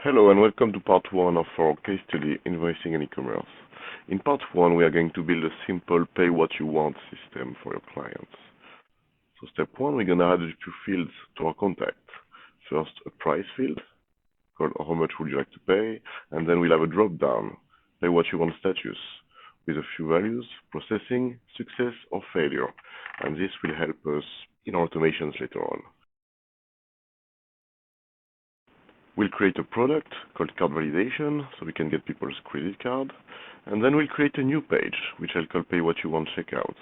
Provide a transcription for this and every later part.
Hello and welcome to part 1 of our case study, Invoicing and eCommerce. In part 1, we are going to build a simple pay-what-you-want system for your clients. So step 1, we're going to add a few fields to our contact. First, a price field, called how much would you like to pay, and then we'll have a drop-down, pay-what-you-want status, with a few values, processing, success, or failure. And this will help us in our automations later on. We'll create a product called card validation, so we can get people's credit card. And then we'll create a new page, which I'll call pay what you want checkout.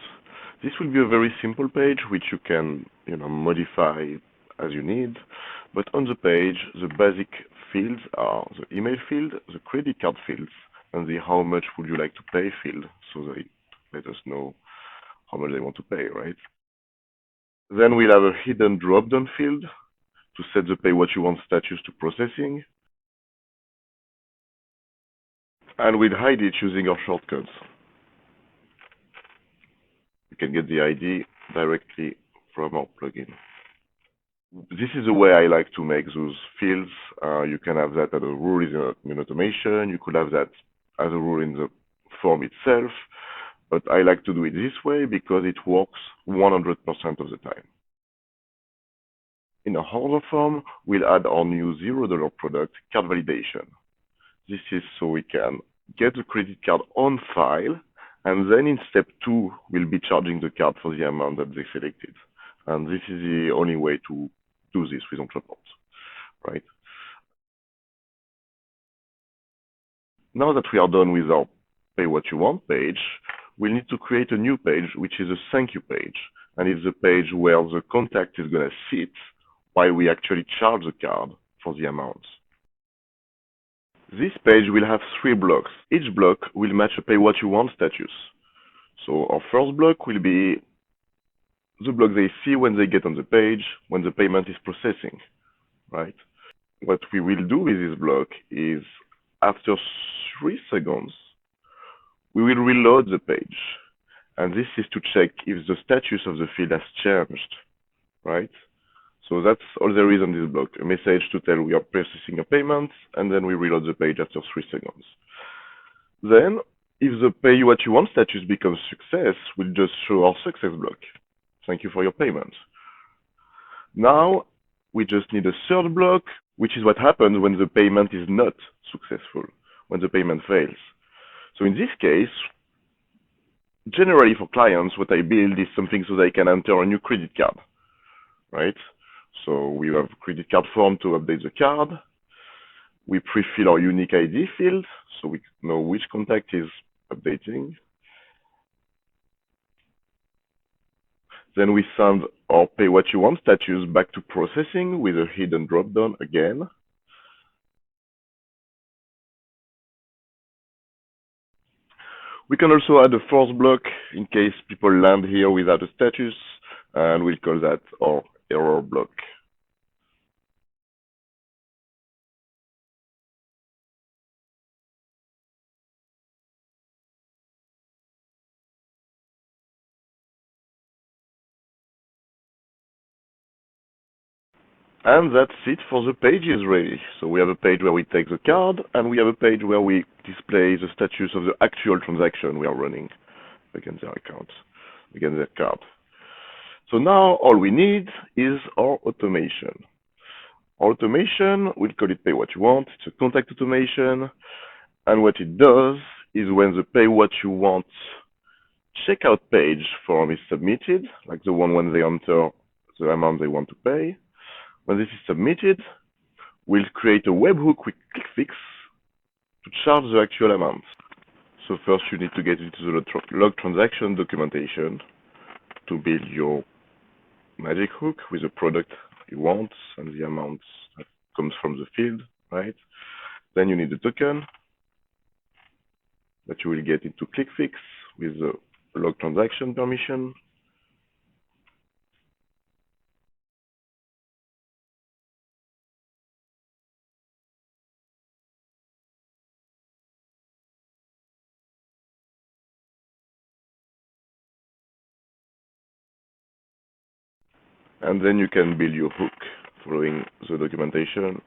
This will be a very simple page, which you can, modify as you need. But on the page, the basic fields are the email field, the credit card fields, and the how much would you like to pay field, so they let us know how much they want to pay, right? Then we'll have a hidden drop-down field to set the pay what you want status to processing, and we'll hide it using our shortcuts. You can get the ID directly from our plugin. This is the way I like to make those fields. You can have that as a rule in automation. You could have that as a rule in the form itself, but I like to do it this way because it works 100% of the time. In a order form, we'll add our new $0 product, card validation. This is so we can get the credit card on file, and then in step 2, we'll be charging the card for the amount that they selected. And this is the only way to do this with Ontraport, right? Now that we are done with our pay what you want page, we need to create a new page, which is a thank you page. And it's the page where the contact is going to sit while we actually charge the card for the amount. This page will have 3 blocks. Each block will match a pay what you want status. So our first block will be the block they see when they get on the page, when the payment is processing, right? What we will do with this block is after 3 seconds, we will reload the page. And this is to check if the status of the field has changed, right? So that's all there is on this block, a message to tell we are processing a payment, and then we reload the page after 3 seconds. Then, if the pay what you want status becomes success, we'll just show our success block. Thank you for your payment. Now, we just need a third block, which is what happens when the payment is not successful, when the payment fails. So in this case, generally for clients, what I build is something so they can enter a new credit card, right? So we have a credit card form to update the card. We pre-fill our unique ID field, so we know which contact is updating. Then we send our pay what you want status back to processing with a hidden drop-down again. We can also add a fourth block in case people land here without a status, and we'll call that our error block. And that's it for the pages ready. So we have a page where we take the card, and we have a page where we display the status of the actual transaction we are running against their account, against their card. So now all we need is our automation. Our automation, we'll call it pay what you want. It's a contact automation. And what it does is when the pay what you want checkout page form is submitted, like the one when they enter the amount they want to pay, when this is submitted, we'll create a webhook with ClickFix to charge the actual amount. So first you need to get into the log transaction documentation to build your magic hook with the product you want and the amount that comes from the field, right? Then you need a token that you will get into ClickFix with the log transaction permission. And then you can build your hook following the documentation.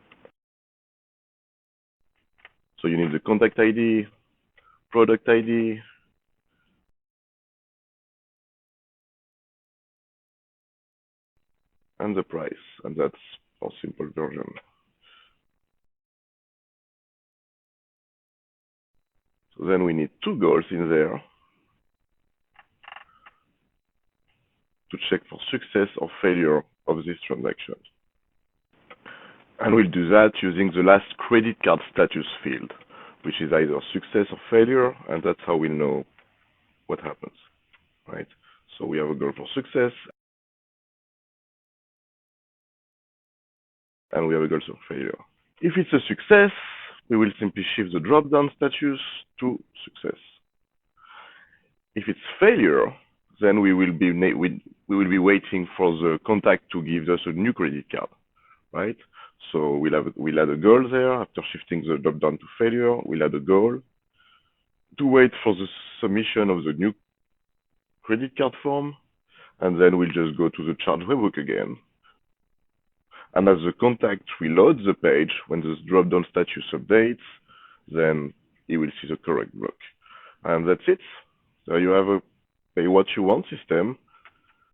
So you need the contact ID, product ID, and the price, and that's our simple version. So then we need two goals in there to check for success or failure of this transaction. And we'll do that using the last credit card status field, which is either success or failure, and that's how we know what happens, right? So we have a goal for success, and we have a goal for failure. If it's a success, we will simply shift the drop-down status to success. If it's failure, then we will be waiting for the contact to give us a new credit card, right? So we'll add a goal there. After shifting the drop-down to failure, we'll add a goal to wait for the submission of the new credit card form, and then we'll just go to the charge webhook again. And as the contact reloads the page, when this drop-down status updates, then he will see the correct block. And that's it. So you have a pay what you want system